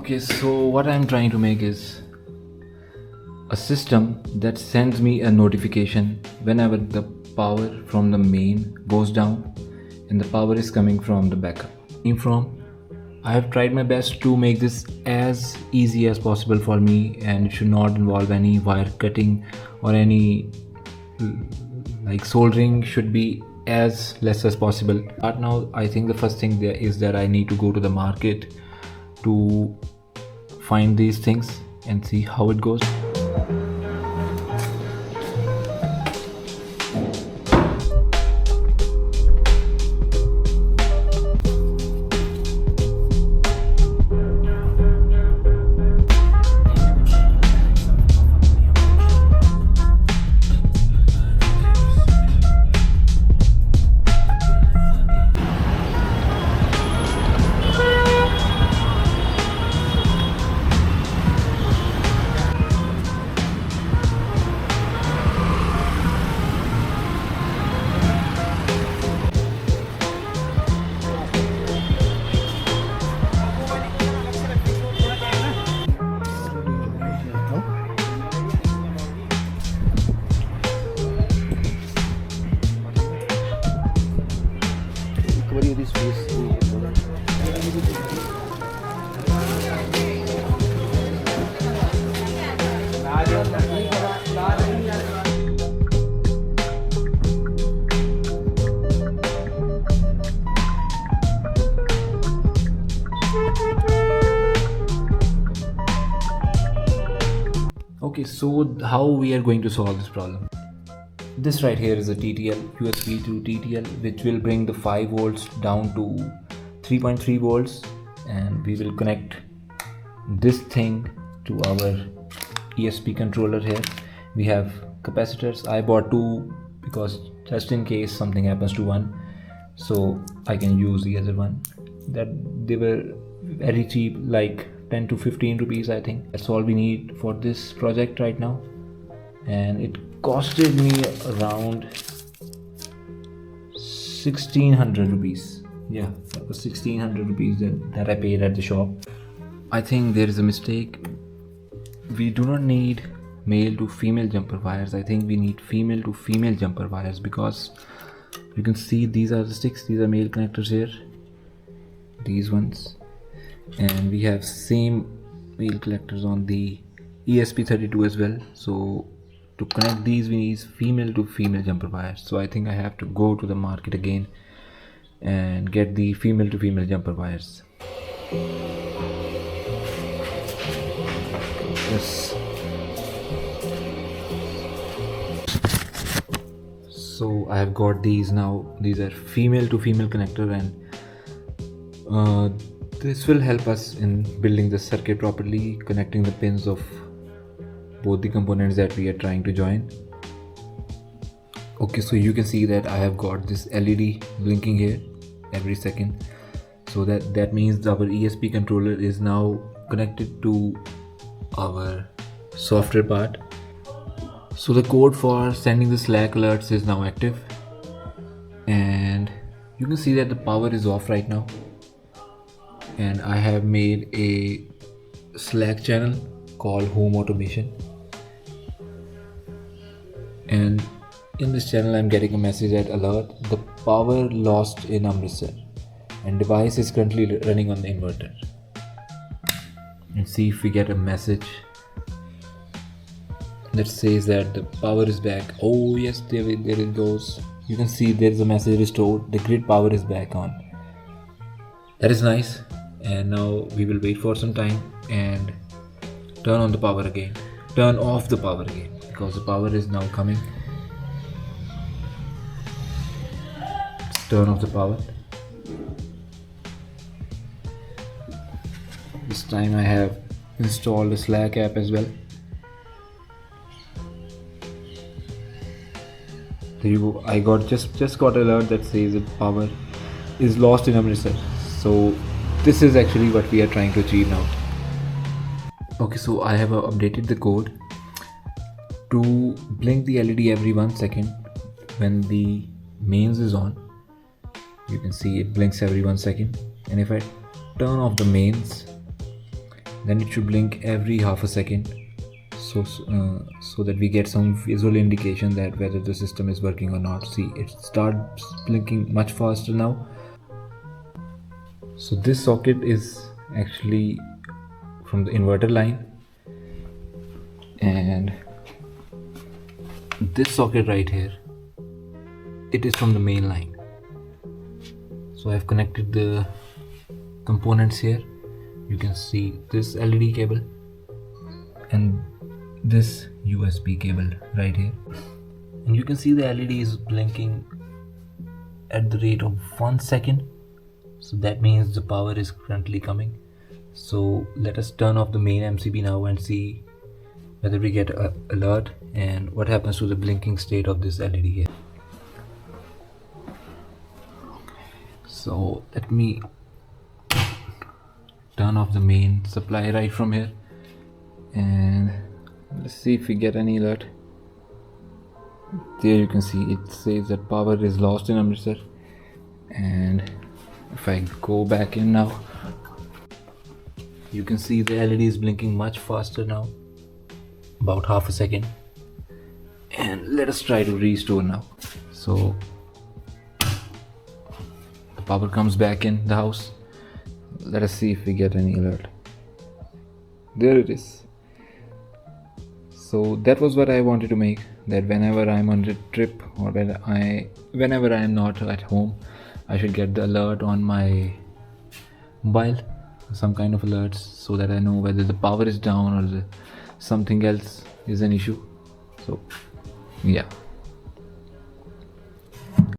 Okay, so what I'm trying to make is a system that sends me a notification whenever the power from the main goes down and the power is coming from the backup. I have tried my best to make this as easy as possible for me, and it should not involve any wire cutting or any soldering. Should be as less as possible. But now I think the first thing there is that I need to go to the market to find these things and see how it goes. Okay, so how we are going to solve this problem? This right here is a TTL, USB to TTL, which will bring the 5 volts down to 3.3 volts, and we will connect this thing to our ESP controller here. We have capacitors. I bought 2 because just in case something happens to one, so I can use the other one. That they were very cheap, like 10 to 15 rupees, I think. That's all we need for this project right now, and it costed me around 1600 rupees. Yeah, that was 1600 rupees that I paid at the shop. I think there is a mistake. We do not need male to female jumper wires. I think we need female to female jumper wires, because you can see these are the sticks. These are male connectors here, these ones, and we have same male collectors on the ESP32 as well. So to connect these we need female to female jumper wires. So I think I have to go to the market again and get the female to female jumper wires. Yes. So I have got these now. These are female to female connector, and this will help us in building the circuit properly, connecting the pins of both the components that we are trying to join. Okay, so you can see that I have got this LED blinking here every second. So that means our ESP controller is now connected to our software part. So the code for sending the Slack alerts is now active, and you can see that the power is off right now. And I have made a Slack channel called Home Automation, and in this channel I'm getting a message that alert, the power lost in Amritsar and device is currently running on the inverter. And see if we get a message that says that the power is back. Oh yes, there it goes. You can see there is a message restored, the grid power is back on. That is nice. And now we will wait for some time and turn on the power again, turn off the power again, because the power is now coming. Let's turn off the power. This time I have installed the Slack app as well. There you go. I just got an alert that says the power is lost in Amritsar. So this is actually what we are trying to achieve now. Okay, so I have updated the code to blink the LED every 1 second when the mains is on. You can see it blinks every 1 second, and if I turn off the mains, then it should blink every half a second, so that we get some visual indication that whether the system is working or not. See, it starts blinking much faster now. So this socket is actually from the inverter line, and this socket right here, it is from the main line. So I've connected the components here. You can see this LED cable and this USB cable right here, and you can see the LED is blinking at the rate of 1 second. So that means the power is currently coming. So let us turn off the main MCB now and see whether we get an alert and what happens to the blinking state of this LED here. So let me turn off the main supply right from here, and let's see if we get any alert. There you can see it says that power is lost in Amritsar, and if I go back in now, you can see the LED is blinking much faster now, about half a second. And let us try to restore now. So the power comes back in the house. Let us see if we get any alert. There it is. So that was what I wanted to make, that whenever I'm on a trip or whenever I am not at home, I should get the alert on my mobile, some kind of alerts, so that I know whether the power is down or something else is an issue. So yeah.